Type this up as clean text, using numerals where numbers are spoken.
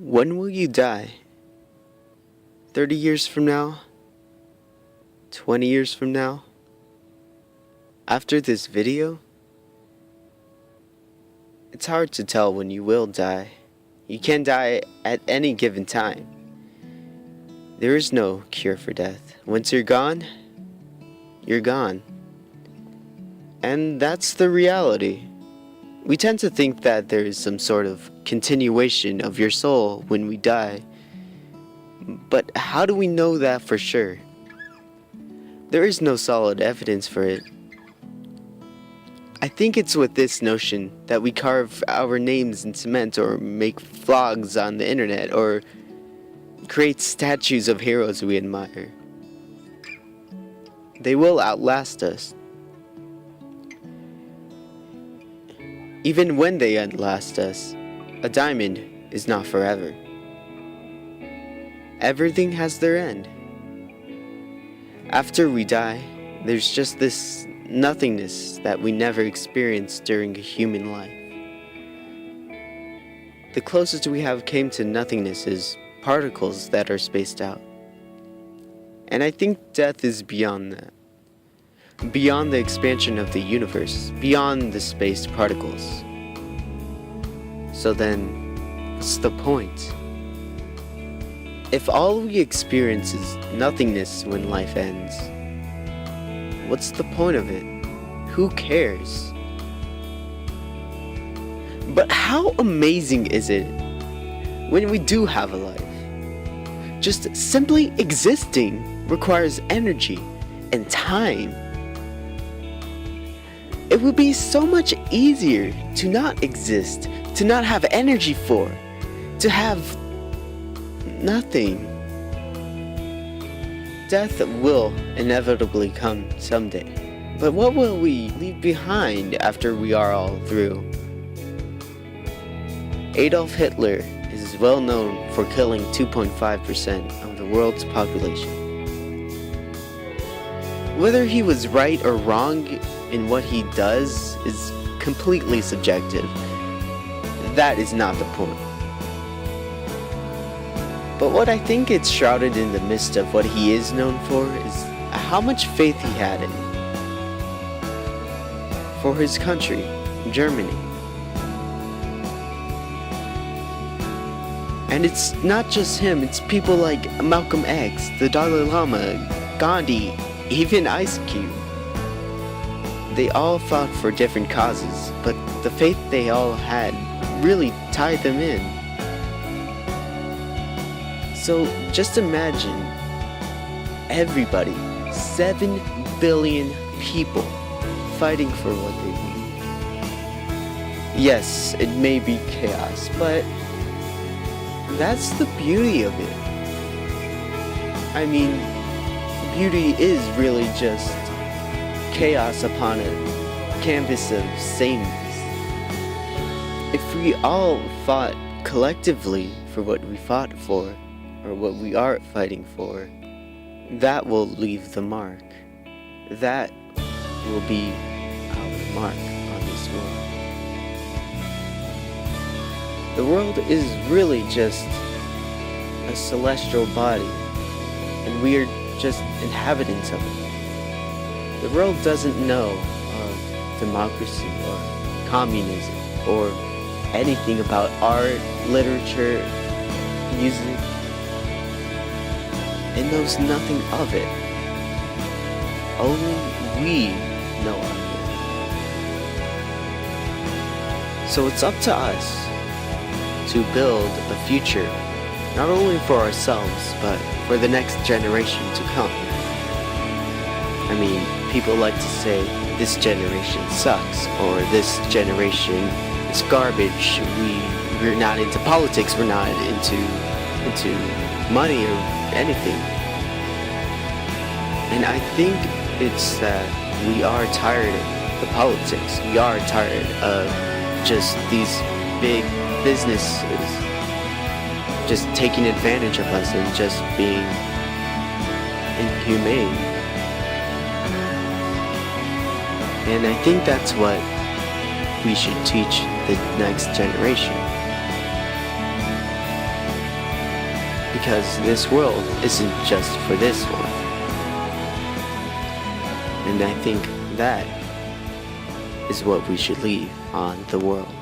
When will you die? 30 years from now? 20 years from now? After this video? It's hard to tell when you will die. You can die at any given time. There is no cure for death. Once you're gone, you're gone. And that's the reality. We tend to think that there is some sort of continuation of your soul when we die. But how do we know that for sure? There is no solid evidence for it. I think it's with this notion that we carve our names in cement or make vlogs on the internet or create statues of heroes we admire. They will outlast us. Even when they outlast us, a diamond is not forever. Everything has their end. After we die, there's just this nothingness that we never experienced during a human life. The closest we have came to nothingness is particles that are spaced out. And I think death is beyond that. Beyond the expansion of the universe, beyond the spaced particles. So then, what's the point? If all we experience is nothingness when life ends, what's the point of it? Who cares? But how amazing is it when we do have a life? Just simply existing requires energy and time. It would be so much easier to not exist, to not have energy for, to have nothing. Death will inevitably come someday. But what will we leave behind after we are all through? Adolf Hitler is well known for killing 2.5% of the world's population. Whether he was right or wrong in what he does is completely subjective. That is not the point. But what I think it's shrouded in the mist of what he is known for is how much faith he had in for his country, Germany. And it's not just him, it's people like Malcolm X, the Dalai Lama, Gandhi, even Ice Cube. They all fought for different causes, but the faith they all had really tied them in. So just imagine everybody, 7 billion people, fighting for what they believe. Yes, it may be chaos, but that's the beauty of it. I mean, beauty is really just chaos upon a canvas of sameness. If we all fought collectively for what we fought for, or what we are fighting for, that will leave the mark. That will be our mark on this world. The world is really just a celestial body, and we are just inhabitants of it. The world doesn't know of democracy or communism or anything about art, literature, music. It knows nothing of it. Only we know of it. So it's up to us to build a future, not only for ourselves, but for the next generation to come. I mean, people like to say, this generation sucks, or this generation is garbage. We're not into politics, we're not into money or anything. And I think it's that we are tired of the politics. We are tired of just these big businesses just taking advantage of us and just being inhumane. And I think that's what we should teach the next generation. Because this world isn't just for this one. And I think that is what we should leave on the world.